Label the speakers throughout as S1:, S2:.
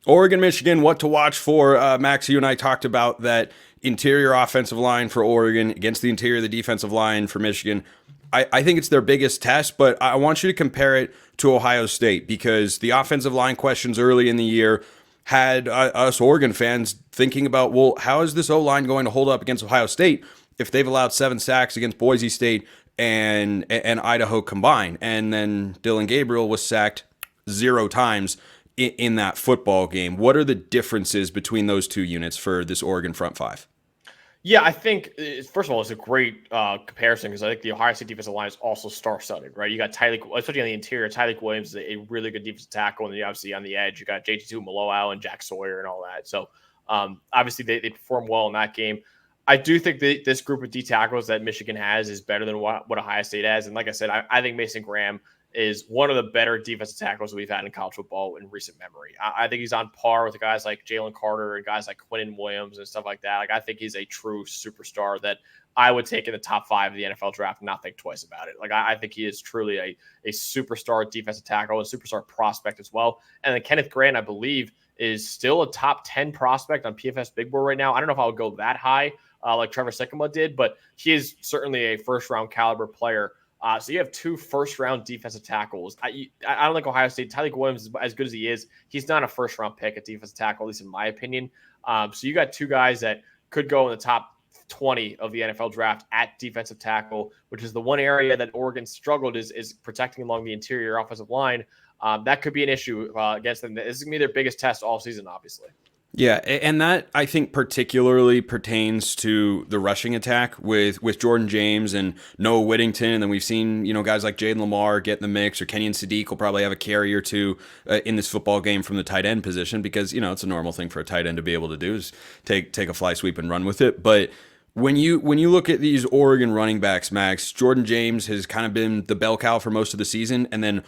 S1: Oregon, Michigan, what to watch for. Max, you and I talked about that interior offensive line for Oregon against the interior of the defensive line for Michigan. I think it's their biggest test, but I want you to compare it to Ohio State because the offensive line questions early in the year had us Oregon fans thinking about, well, how is this O-line going to hold up against Ohio State if they've allowed 7 sacks against Boise State and Idaho combined? And then Dylan Gabriel was sacked 0 times in that football game. What are the differences between those two units for this Oregon front five?
S2: Yeah, I think first of all, it's a great comparison because I think the Ohio State defensive line is also star-studded, right? You got Tyleik, especially on the interior. Tyleik Williams is a really good defensive tackle, and then obviously on the edge, you got JT2 Malowau and Jack Sawyer and all that. So obviously they perform well in that game. I do think that this group of D tackles that Michigan has is better than what Ohio State has, and like I said, I think Mason Graham is one of the better defensive tackles we've had in college football in recent memory. I think he's on par with guys like Jalen Carter and guys like Quinnen Williams and stuff like that. Like I think he's a true superstar that I would take in the top 5 of the NFL draft and not think twice about it. Like I think he is truly a superstar defensive tackle and superstar prospect as well. And then Kenneth Grant, I believe, is still a top 10 prospect on PFS Big Board right now. I don't know if I would go that high like Trevor Sycamore did, but he is certainly a first-round caliber player. So you have 2 first-round defensive tackles. I don't think Ohio State, Tyleik Williams, as good as he is, he's not a first-round pick at defensive tackle, at least in my opinion. So you got 2 guys that could go in the top 20 of the NFL draft at defensive tackle, which is the one area that Oregon struggled is protecting along the interior offensive line. That could be an issue against them. This is going to be their biggest test all season, obviously.
S1: Yeah, and that I think particularly pertains to the rushing attack with Jordan James and Noah Whittington, and then we've seen guys like Jaden Lamar get in the mix, or Kenyon Sadiq will probably have a carry or two in this football game from the tight end position because it's a normal thing for a tight end to be able to do is take a fly sweep and run with it. But when you look at these Oregon running backs, Max, Jordan James has kind of been the bell cow for most of the season, and then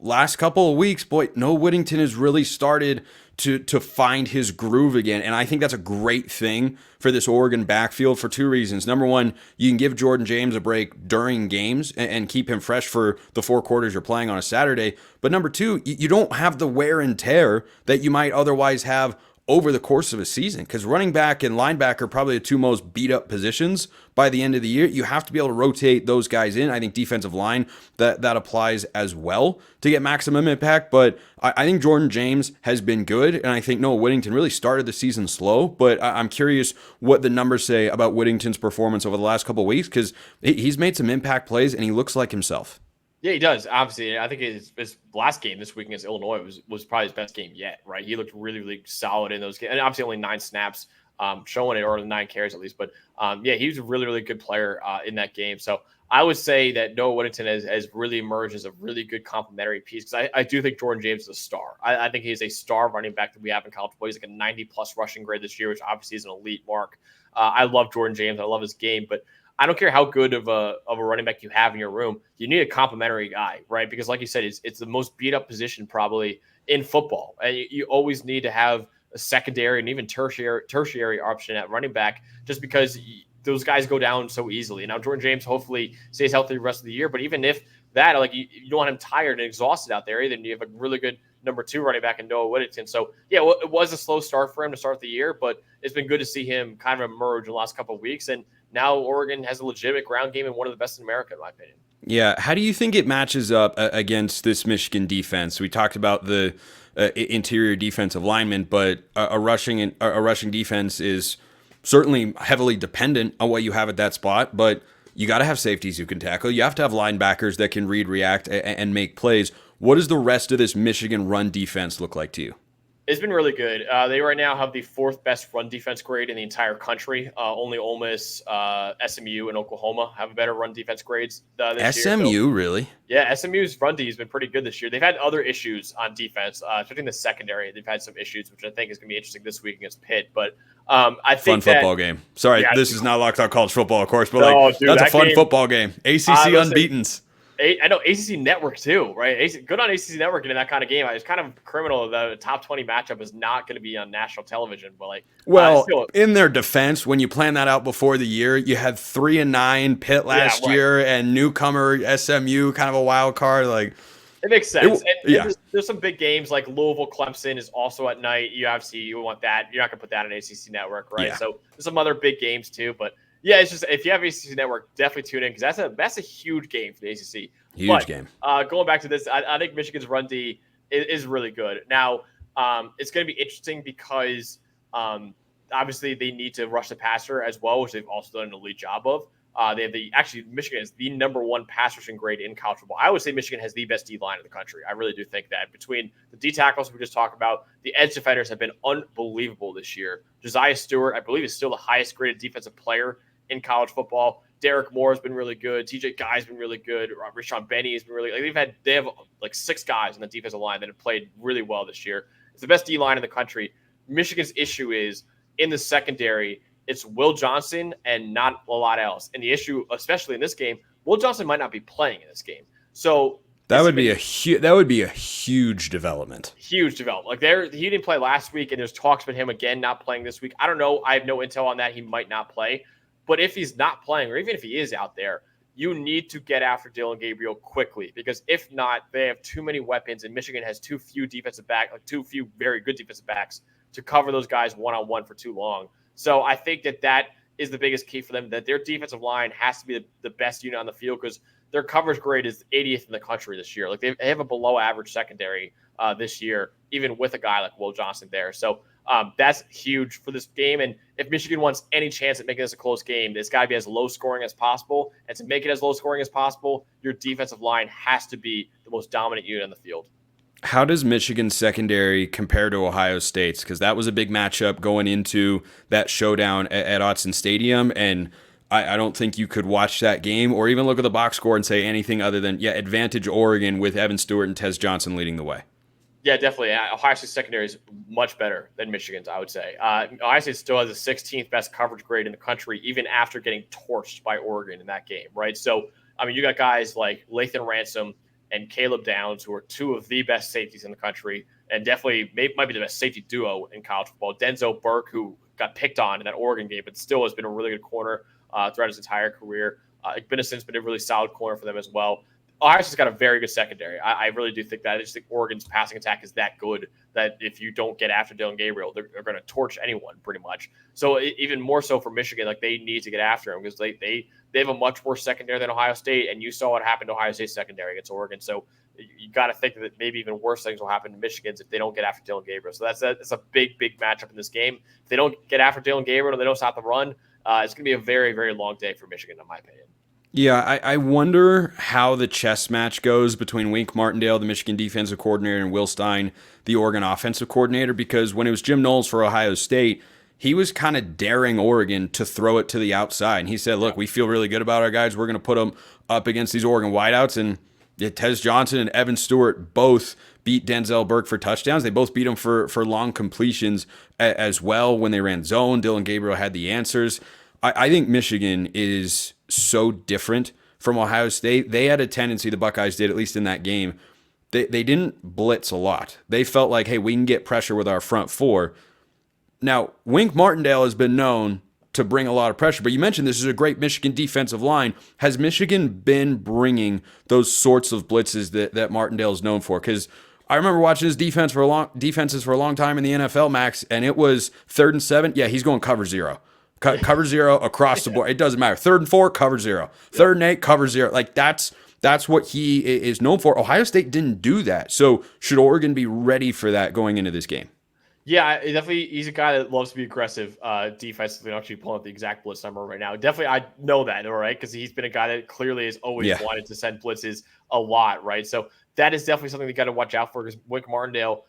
S1: last couple of weeks, boy, Noah Whittington has really started to find his groove again. And I think that's a great thing for this Oregon backfield for 2 reasons. Number one, you can give Jordan James a break during games and keep him fresh for the 4 quarters you're playing on a Saturday. But number two, you don't have the wear and tear that you might otherwise have over the course of a season, because running back and linebacker are probably the 2 most beat up positions by the end of the year. You have to be able to rotate those guys in. I think defensive line, that applies as well to get maximum impact. But I think Jordan James has been good, and I think Noah Whittington really started the season slow. But I'm curious what the numbers say about Whittington's performance over the last couple of weeks, because he's made some impact plays and he looks like himself.
S2: Yeah, he does. Obviously, I think his last game this week against Illinois was probably his best game yet, right? He looked really, really solid in those games. And obviously only 9 snaps showing it, or 9 carries at least. But, yeah, he was a really, really good player in that game. So I would say that Noah Whittington has really emerged as a really good complementary piece, because I do think Jordan James is a star. I think he's a star running back that we have in college football. He's like a 90-plus rushing grade this year, which obviously is an elite mark. I love Jordan James. I love his game. But I don't care how good of a running back you have in your room. You need a complementary guy, right? Because like you said, it's the most beat up position probably in football. And you always need to have a secondary and even tertiary option at running back, just because those guys go down so easily. Now, Jordan James hopefully stays healthy the rest of the year. But even if that, like you don't want him tired and exhausted out there, then you have a really good number 2 running back in Noah Whittington. So, yeah, it was a slow start for him to start the year, but it's been good to see him kind of emerge in the last couple of weeks. And now Oregon has a legitimate ground game and one of the best in America, in my opinion.
S1: Yeah. How do you think it matches up against this Michigan defense? We talked about the interior defensive lineman, but a rushing defense is certainly heavily dependent on what you have at that spot. But you got to have safeties who can tackle. You have to have linebackers that can read, react, and make plays. What does the rest of this Michigan run defense look like to you?
S2: It's been really good. They right now have the 4th best run defense grade in the entire country. Only Ole Miss, SMU, and Oklahoma have better run defense grades this year.
S1: SMU, so, really?
S2: Yeah, SMU's run D has been pretty good this year. They've had other issues on defense, especially in the secondary. They've had some issues, which I think is going to be interesting this week against Pitt. But I think
S1: fun football game. Sorry, yeah, this is not Locked On College Football, of course, but that's a fun
S2: game,
S1: football game. ACC unbeatens.
S2: I know ACC Network too, right? Good on ACC Network in that kind of game. It's kind of criminal that a top 20 matchup is not going to be on national television. But
S1: in their defense, when you plan that out before the year, you had 3-9 Pitt last year and newcomer SMU, kind of a wild card.
S2: It makes sense.
S1: Yeah.
S2: And there's some big games like Louisville, Clemson is also at night. You want that. You're not gonna put that on ACC Network, right?
S1: Yeah.
S2: So there's some other big games too. But yeah, it's just if you have ACC Network, definitely tune in because that's a huge game for the ACC.
S1: Huge game.
S2: Going back to this, I think Michigan's run D is really good. Now, it's going to be interesting because obviously they need to rush the passer as well, which they've also done an elite job of. They have Michigan is the number one pass rushing grade in college football. I would say Michigan has the best D line in the country. I really do think that between the D tackles we just talked about, the edge defenders have been unbelievable this year. Josiah Stewart, I believe, is still the highest graded defensive player in college football. Derek Moore has been really good. TJ Guy's been really good. Rashawn Benny has been really like they have like 6 guys on the defensive line that have played really well this year. It's the best D line in the country. Michigan's issue is in the secondary. It's Will Johnson and not a lot else. And the issue, especially in this game, Will Johnson might not be playing in this game. So
S1: that would be a huge development.
S2: Huge development. Like he didn't play last week, and there's talks about him again not playing this week. I don't know. I have no intel on that. He might not play. But if he's not playing, or even if he is out there, you need to get after Dillon Gabriel quickly because if not, they have too many weapons, and Michigan has too few very good defensive backs to cover those guys one-on-one for too long. So I think that is the biggest key for them, that their defensive line has to be the best unit on the field because their coverage grade is 80th in the country this year. Like they have a below average secondary this year, even with a guy like Will Johnson there. So that's huge for this game. And if Michigan wants any chance at making this a close game, it's got to be as low scoring as possible. And to make it as low scoring as possible, your defensive line has to be the most dominant unit on the field.
S1: How does Michigan's secondary compare to Ohio State's? Because that was a big matchup going into that showdown at Autzen Stadium. And I don't think you could watch that game or even look at the box score and say anything other than, advantage Oregon with Evan Stewart and Tez Johnson leading the way.
S2: Yeah, definitely. Ohio State's secondary is much better than Michigan's, I would say. Ohio State still has the 16th best coverage grade in the country, even after getting torched by Oregon in that game, right? So, I mean, you got guys like Lathan Ransom and Caleb Downs, who are 2 of the best safeties in the country, and definitely might be the best safety duo in college football. Denzel Burke, who got picked on in that Oregon game, but still has been a really good corner throughout his entire career. Igbennison's been a really solid corner for them as well. Ohio State's got a very good secondary. I really do think that. I just think Oregon's passing attack is that good that if you don't get after Dillon Gabriel, they're going to torch anyone pretty much. So even more so for Michigan, like they need to get after him because they have a much worse secondary than Ohio State, and you saw what happened to Ohio State's secondary against Oregon. So you got to think that maybe even worse things will happen to Michigan's if they don't get after Dillon Gabriel. So that's a big matchup in this game. If they don't get after Dillon Gabriel and they don't stop the run, it's going to be a very, very long day for Michigan, in my opinion.
S1: Yeah, I wonder how the chess match goes between Wink Martindale, the Michigan defensive coordinator, and Will Stein, the Oregon offensive coordinator, because when it was Jim Knowles for Ohio State, he was kind of daring Oregon to throw it to the outside. And he said, look, we feel really good about our guys. We're going to put them up against these Oregon wideouts. And Tez Johnson and Evan Stewart both beat Denzel Burke for touchdowns. They both beat him for long completions as well when they ran zone. Dillon Gabriel had the answers. I think Michigan is so different from Ohio State. They had a tendency, the Buckeyes did, at least in that game, they didn't blitz a lot. They felt like, hey, we can get pressure with our front 4. Now, Wink Martindale has been known to bring a lot of pressure, but you mentioned this is a great Michigan defensive line. Has Michigan been bringing those sorts of blitzes that Martindale is known for? Because I remember watching his defenses for a long time in the NFL, Max, and it was 3rd and 7. Yeah, he's going cover 0. Cover 0 across the board. It doesn't matter. 3rd and 4, cover 0. 3rd and 8, cover 0. Like that's what he is known for. Ohio State didn't do that. So should Oregon be ready for that going into this game?
S2: Yeah, definitely. He's a guy that loves to be aggressive defensively. I'm actually pulling up the exact blitz number right now. Definitely, I know that, all right, because he's been a guy that clearly has always wanted to send blitzes a lot, right? So that is definitely something you got to watch out for because Wink Martindale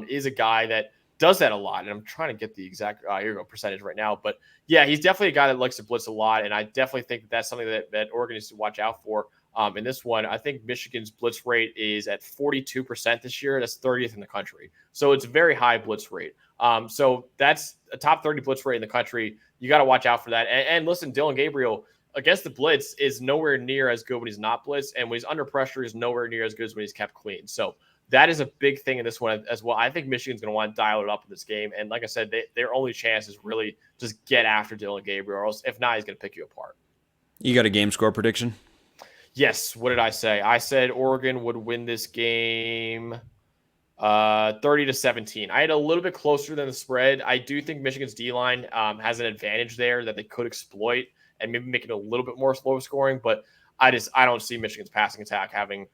S2: is a guy that does that a lot. And I'm trying to get the exact percentage right now. But yeah, he's definitely a guy that likes to blitz a lot. And I definitely think that's something that Oregon needs to watch out for. In this one, I think Michigan's blitz rate is at 42% this year. That's 30th in the country. So it's a very high blitz rate. So that's a top 30 blitz rate in the country. You got to watch out for that. And listen, Dillon Gabriel against the blitz is nowhere near as good when he's not blitzed. And when he's under pressure, he's nowhere near as good as when he's kept clean. So that is a big thing in this one as well. I think Michigan's going to want to dial it up in this game. And like I said, their only chance is really just get after Dillon Gabriel. Or else, if not, he's going to pick you apart.
S1: You got a game score prediction?
S2: Yes. What did I say? I said Oregon would win this game 30-17. I had a little bit closer than the spread. I do think Michigan's D-line has an advantage there that they could exploit and maybe make it a little bit more slow scoring, but I don't see Michigan's passing attack having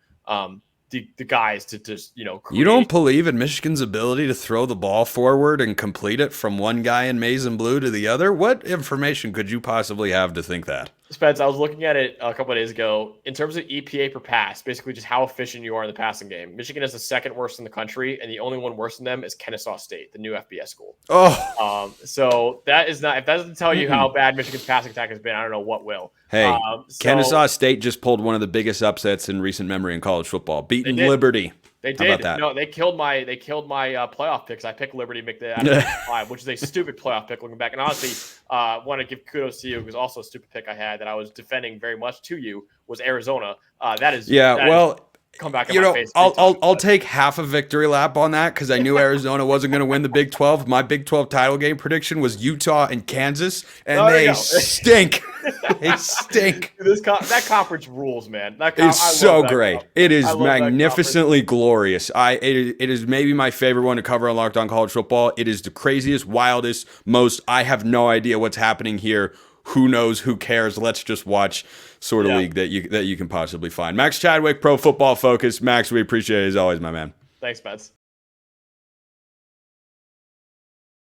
S2: the guys to just,
S1: You
S2: create.
S1: don't believe in Michigan's ability to throw the ball forward and complete it from one guy in maize and blue to the other? What information could you possibly have to think that?
S2: Spence, I was looking at it a couple of days ago. In terms of EPA per pass, basically just how efficient you are in the passing game, Michigan is the second worst in the country, and the only one worse than them is Kennesaw State, the new FBS school.
S1: Oh,
S2: So that is not, if that doesn't tell you how bad Michigan's passing attack has been, I don't know what will.
S1: hey, Kennesaw State just pulled one of the biggest upsets in recent memory in college football, beating Liberty.
S2: They
S1: How
S2: did.
S1: about that?
S2: No, they killed my playoff picks. I picked Liberty to make that out of 5, which is a stupid playoff pick looking back. And honestly, want to give kudos to you because also a stupid pick I had that I was defending very much to you was Arizona. That is come back in my face.
S1: I'll take half a victory lap on that because I knew Arizona wasn't going to win the Big 12. My Big 12 title game prediction was Utah and Kansas, and they stink. They stink.
S2: That conference rules, man.
S1: It's so great. It is magnificently glorious. It is maybe my favorite one to cover on Locked On College Football. It is the craziest, wildest, most. I have no idea what's happening here. Who knows? Who cares? Let's just watch sort of league that you can possibly find. Max Chadwick, Pro Football Focus. Max, we appreciate it as always, my man.
S2: Thanks, Spence.